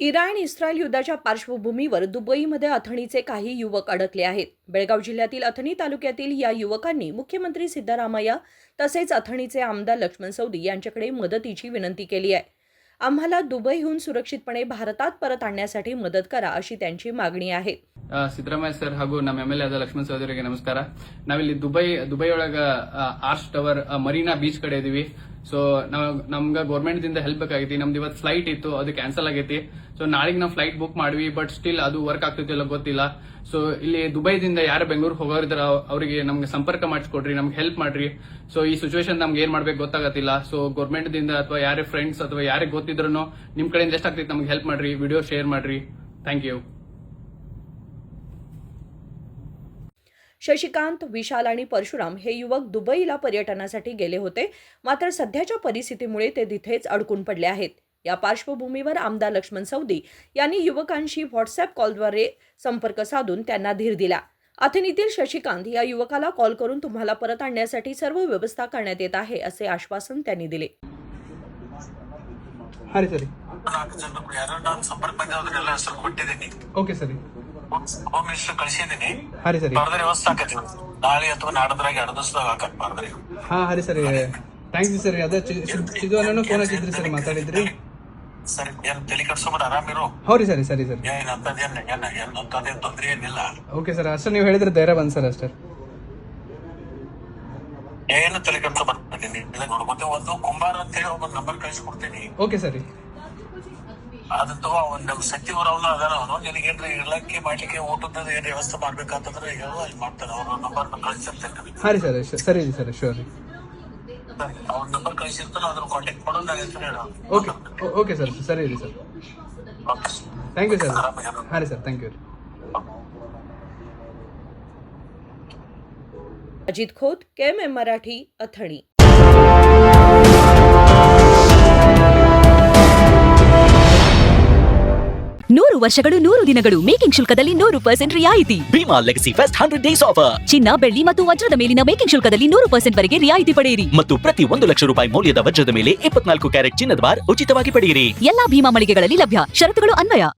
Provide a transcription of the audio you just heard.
इराण इस्रायल युद्धाच्या पार्श्वभूमीवर दुबईमध्ये अथणीचे काही युवक अडकले आहेत. बेळगाव जिल्ह्यातील अथणी तालुक्यातील या युवकांनी मुख्यमंत्री सिद्धरामय्या तसेच अथणीचे आमदार लक्ष्मण सवदी यांच्याकडे मदतीची विनंती केली आहे. आम्हाला दुबईहून सुरक्षितपणे भारतात परत आणण्यासाठी मदत करा अशी त्यांची मागणी आहे. ಸಿದ್ದರಾಮಯ್ಯ ಸರ್ ಹಾಗೂ ನಮ್ಮ ಎಂ ಎಲ್ ಎ ಆದ ಲಕ್ಷ್ಮಣ್ ಸವದಿ ಅವರಿಗೆ ನಮಸ್ಕಾರ. ನಾವಿಲ್ಲಿ ದುಬೈ ಒಳಗ ಆರ್ಚ್ ಟವರ್ ಮರೀನಾ ಬೀಚ್ ಕಡೆ ಇದೀವಿ. ಸೊ ನಮ್ಗೆ ಗೌರ್ಮೆಂಟ್ ದಿಂದ ಹೆಲ್ಪ್ ಬೇಕಾಗೈತಿ. ನಮ್ದು ಇವತ್ತು ಫ್ಲೈಟ್ ಇತ್ತು, ಅದು ಕ್ಯಾನ್ಸಲ್ ಆಗೈತಿ. ಸೊ ನಾಳೆಗೆ ನಾವು ಫ್ಲೈಟ್ ಬುಕ್ ಮಾಡ್ವಿ, ಬಟ್ ಸ್ಟಿಲ್ ಅದು ವರ್ಕ್ ಆಗ್ತೈತಿ ಇಲ್ಲ ಗೊತ್ತಿಲ್ಲ. ಸೊ ಇಲ್ಲಿ ದುಬೈದಿಂದ ಯಾರು ಬೆಂಗಳೂರು ಹೋಗೋರಿದಾರ ಅವರಿಗೆ ನಮ್ಗೆ ಸಂಪರ್ಕ ಮಾಡಿಸ್ಕೊಡ್ರಿ, ನಮ್ಗೆ ಹೆಲ್ಪ್ ಮಾಡ್ರಿ. ಸೊ ಈ ಸಿಚುವೇಶನ್ ನಮ್ಗೆ ಏನ್ ಮಾಡ್ಬೇಕು ಗೊತ್ತಾಗತ್ತಿಲ್ಲ. ಸೊ ಗೌರ್ಮೆಂಟ್ ದಿಂದ ಅಥವಾ ಯಾರೇ ಫ್ರೆಂಡ್ಸ್ ಅಥವಾ ಯಾರಿಗೆ ಗೊತ್ತಿದ್ರು ನಿಮ್ ಕಡೆಯಿಂದ ಎಷ್ಟಾಗ್ತೈತಿ ನಮ್ಗೆ ಹೆಲ್ಪ್ ಮಾಡ್ರಿ, ವಿಡಿಯೋ ಶೇರ್ ಮಾಡ್ರಿ. Thank you. शशिकांत, विशाल आणि परशुराम हे युवक दुबईला पर्यटनासाठी गेले होते. मात्र सध्याच्या परिस्थितीमुळे ते तिथेच अडकून पडले आहेत. या पार्श्वभूमीवर आमदार लक्ष्मण सवदी यांनी युवकांशी व्हॉट्सअप कॉलद्वारे संपर्क साधून त्यांना धीर दिला. अथणीतील शशिकांत या युवकाला कॉल करून तुम्हाला परत आणण्यासाठी सर्व व्यवस्था करण्यात येत आहे असे आश्वासन त्यांनी दिले. ಓಕೆ ಸರಿ. Home minister ಕಳಿಸಿದ್ದೀನಿ. ಹರಿ ಸರಿ. ಬರ್ದ್ರೆ ವ್ಯವಸ್ಥೆ ಆಕತಿ ನಾಳೆ ಅಥವಾ ನಾಡದ್ರಾಗ 2 ದಿವಸದಾಗ ಹಾಕತ್ ಬರ್ದ್ರಿ. ಹಾ ಹರಿ ಸರಿ. Thanks sir. ಅದೇ ಸಿದ್ದು ಅನ್ನೋ ಫೋನ್ ಹಚ್ಚಿದ್ರಿ ಸರ್, ಮಾತಾಡಿದ್ರಿ ಸರಿ. ಏನ್ ತಲೆ ಕಟ್ಸೋಬೇಡ, ಆರಾಮಿರು. ಹೌರಿ ಸರಿ ಸರಿ ಸರ್. ಏನಂತದೇನ್ ತೊಂದ್ರೆ ಏನಿಲ್ಲ. Okay sir. ಅಷ್ಟೇ ನೀವು ಹೇಳಿದ್ರೆ ಧೈರ್ಯ ಬಂದ್ ಸರ್ ಅಷ್ಟೇ. ಏನು ತಲೆ ಕಟ್ಸೋಬರ್ತೀನಿ ನೋಡ್ಕೊತೆ. ಒಂದು ಕುಂಬಾರ ಅಂತ ಹೇಳಿ ಒಬ್ಬ ನಂಬರ್ ಕಳಿಸ್ಕೊಡ್ತೀನಿ. ಓಕೆ ಸರಿ. ಅದು ತಗೋ. ಒಂದು ಸಚಿವರು ಅವನು ಅದಾರ, ಅವನು ನಿನಗೇನ್ರಿ ಇರ್ಲಕ್ಕೆ ಮಾಡ್ಲಿಕ್ಕೆ ಊಟದ ಏನ್ ವ್ಯವಸ್ಥೆ ಮಾಡ್ಬೇಕಂತಂದ್ರೆ ಹೇಳು, ಅಲ್ಲಿ ಮಾಡ್ತಾನೆ. ಅವ್ರ ನಂಬರ್ ಕಳಿಸಿರ್ತೇನೆ. ಹರಿ ಸರ್. ಸರಿ ಸರ್, ಶೋರ್. ಅವ್ರ ನಂಬರ್ ಕಳಿಸಿರ್ತಾನೆ, ಅದ್ರ ಕಾಂಟ್ಯಾಕ್ಟ್ ಮಾಡೋದು ನಾನು ಹೆಸರು ಹೇಳು. Okay okay sir. ಸರಿ ರೀ sir. Thank you sir. Hari sir, thank you. Ajit Khot, KMM Marathi, Athani. ನೂರು ವರ್ಷಗಳು 100 ದಿನಗಳು ಮೇಕಿಂಗ್ ಶುಲ್ಕದಲ್ಲಿ 100% ರಿಯಾಯಿತಿ. Bhima legacy fest 100 days offer. ಚಿನ್ನ, ಬೆಳ್ಳಿ ಮತ್ತು ವಜ್ರದ ಮೇಲಿನ ಮೇಕಿಂಗ್ ಶುಲ್ಕದಲ್ಲಿ 100% ವರೆಗೆ ರಿಯಾಯಿತಿ ಪಡೆಯಿರಿ. ಮತ್ತು ಪ್ರತಿ 1 ಲಕ್ಷ ರೂಪಾಯಿ ಮೌಲ್ಯದ ವಜ್ರದ ಮೇಲೆ 24 ಕ್ಯಾರೆಟ್ ಚಿನ್ನದ ಬಾರ್ ಉಚಿತವಾಗಿ ಪಡೆಯಿರಿ. ಎಲ್ಲಾ ಭೀಮಾ ಮಳಿಗೆಗಳಲ್ಲಿ ಲಭ್ಯ. ಷರತ್ತುಗಳು ಅನ್ವಯ.